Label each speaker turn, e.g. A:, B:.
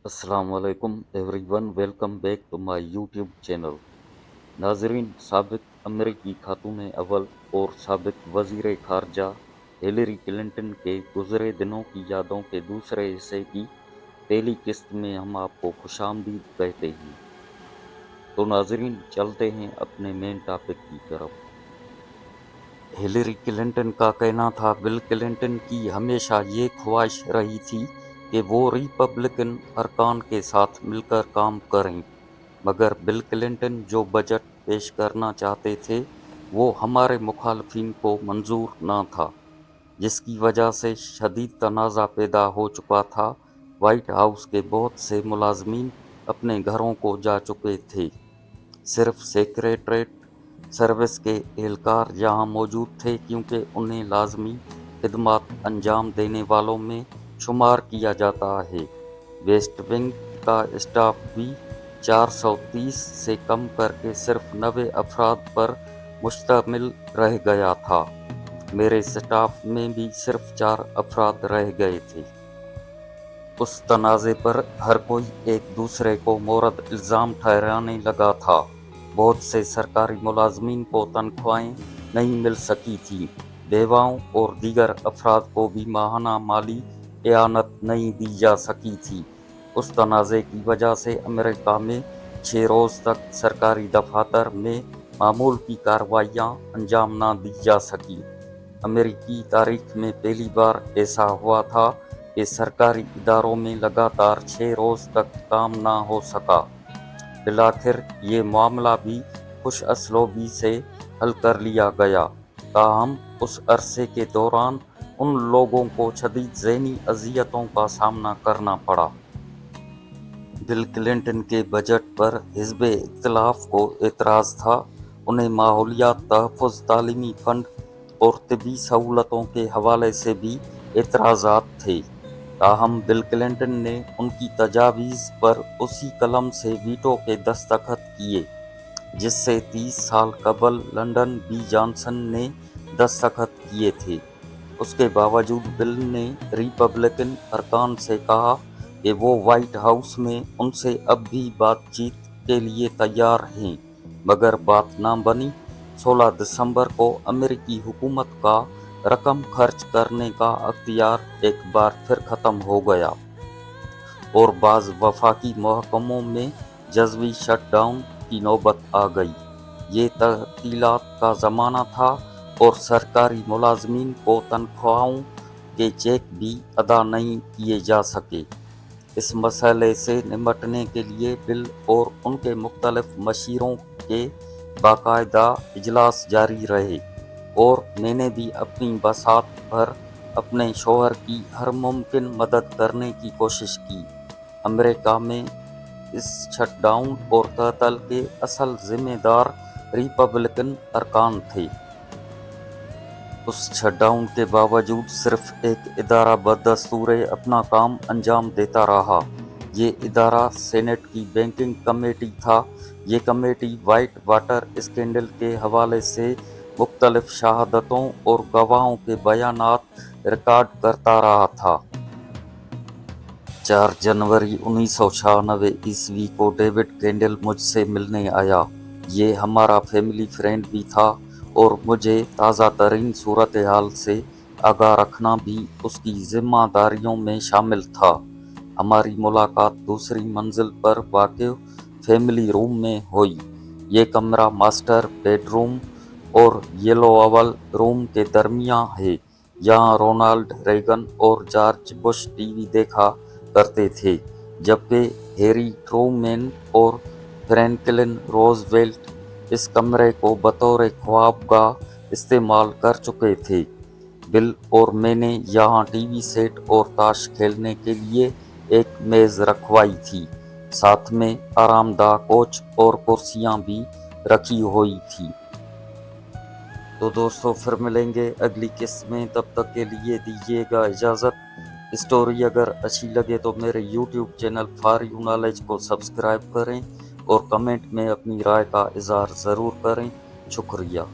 A: अस्सलाम वालेकुम everyone, welcome back to my YouTube channel. नाजरीन, साबिक अमेरिकी खातून अव्वल और साबिक वज़ीर ख़ारजा हिलरी क्लिंटन के गुज़रे दिनों की यादों के दूसरे हिस्से की पहली किस्त में हम आपको खुशामदीद कहते हैं। तो नाजरीन, चलते हैं अपने मेन टॉपिक की तरफ। हिलरी क्लिंटन का कहना था बिल क्लिंटन की हमेशा ये ख्वाहिश रही थी कि वो रिपब्लिकन अरकान के साथ मिलकर काम करें, मगर बिल क्लिंटन जो बजट पेश करना चाहते थे वो हमारे मुखालफिन को मंजूर ना था, जिसकी वजह से शदीद तनाज़ा पैदा हो चुका था। वाइट हाउस के बहुत से मुलाजमीन अपने घरों को जा चुके थे। सिर्फ सेक्रेटरीट सर्विस के एहलकार यहाँ मौजूद थे, क्योंकि उन्हें लाजमी खिदमात अंजाम देने वालों में शुमार किया जाता है। वेस्ट विंग का स्टाफ भी 430 से कम करके सिर्फ 90 अफराद पर मुश्तमिल रह गया था। मेरे स्टाफ में भी सिर्फ 4 अफराद रह गए थे। उस तनाज़े पर हर कोई एक दूसरे को मोरद इल्ज़ाम ठहराने लगा था। बहुत से सरकारी मुलाजमीन को तनख्वाहें नहीं मिल सकी थी। बेवाओं और दीगर अफराद को भी माहाना माली एआनत नहीं दी जा सकी थी। उस तनाज़े की वजह से अमेरिका में 6 रोज़ तक सरकारी दफातर में मामूल की कार्रवाइयाँ अंजाम ना दी जा सकी। अमेरिकी तारीख में पहली बार ऐसा हुआ था कि सरकारी इदारों में लगातार 6 रोज़ तक काम ना हो सका। बिलाखिर ये मामला भी खुश असलोबी से हल कर लिया गया। ताहम उस अरसे के दौरान उन लोगों को शदीद ज़हनी अज़ियतों का सामना करना पड़ा। बिल क्लिंटन के बजट पर हिज़्ब इख्तिलाफ को एतराज़ था। उन्हें माहौलियात, तहफ़्फ़ुज़, तालीमी फ़ंड और तिब्बी सहूलतों के हवाले से भी एतराज़ात थे। ताहम बिल क्लिंटन ने उनकी तजावीज़ पर उसी कलम से वीटो के दस्तखत किए जिससे 30 साल कबल लंदन बी जॉनसन ने दस्तखत किए थे। उसके बावजूद बिल ने रिपब्लिकन अरकान से कहा कि वो वाइट हाउस में उनसे अब भी बातचीत के लिए तैयार हैं, मगर बात ना बनी। 16 दिसंबर को अमेरिकी हुकूमत का रकम खर्च करने का अख्तियार एक बार फिर ख़त्म हो गया और बाज़ वफाकी महकमों में जज़वी शटडाउन की नौबत आ गई। ये तअतीलात का ज़माना था और सरकारी मुलाजमीन को तनख्वाहों के चेक भी अदा नहीं किए जा सके। इस मसले से निमटने के लिए बिल और उनके मुख्तलिफ मशीरों के बाकायदा इजलास जारी रहे और मैंने भी अपनी बसात भर अपने शोहर की हर मुमकिन मदद करने की कोशिश की। अमेरिका में इस शटडाउन और तअतल के असल जिम्मेदार रिपब्लिकन अरकान थे। उस शटडाउन के बावजूद सिर्फ एक इदारा बदस्तूर अपना काम अंजाम देता रहा। ये इदारा सेनेट की बैंकिंग कमेटी था। ये कमेटी वाइट वाटर स्कैंडल के हवाले से मुख्तलिफ शहादतों और गवाहों के बयानात रिकॉर्ड करता रहा था। 4 जनवरी 1996 ईस्वी को डेविड कैंडल मुझसे मिलने आया। ये हमारा फैमिली फ्रेंड भी था और मुझे ताज़ा तरीन सूरत हाल से आगाह रखना भी उसकी जिम्मेदारियों में शामिल था। हमारी मुलाकात दूसरी मंजिल पर वाक़ फैमिली रूम में हुई। ये कमरा मास्टर बेडरूम और येलो ओवल रूम के दरमियान है। यहाँ रोनाल्ड रेगन और जॉर्ज बुश टीवी देखा करते थे, जबकि हैरी ट्रूमैन और फ्रैंकलिन रोजवेल्ट इस कमरे को बतौर ख्वाबगाह इस्तेमाल कर चुके थे। बिल और मैंने यहाँ टीवी सेट और ताश खेलने के लिए एक मेज़ रखवाई थी। साथ में आरामदाह कोच और कुर्सियाँ भी रखी हुई थी। तो दोस्तों, फिर मिलेंगे अगली किस्त में। तब तक के लिए दीजिएगा इजाज़त। स्टोरी अगर अच्छी लगे तो मेरे YouTube channel for you knowledge को सब्सक्राइब करें और कमेंट में अपनी राय का इज़हार ज़रूर करें। शुक्रिया।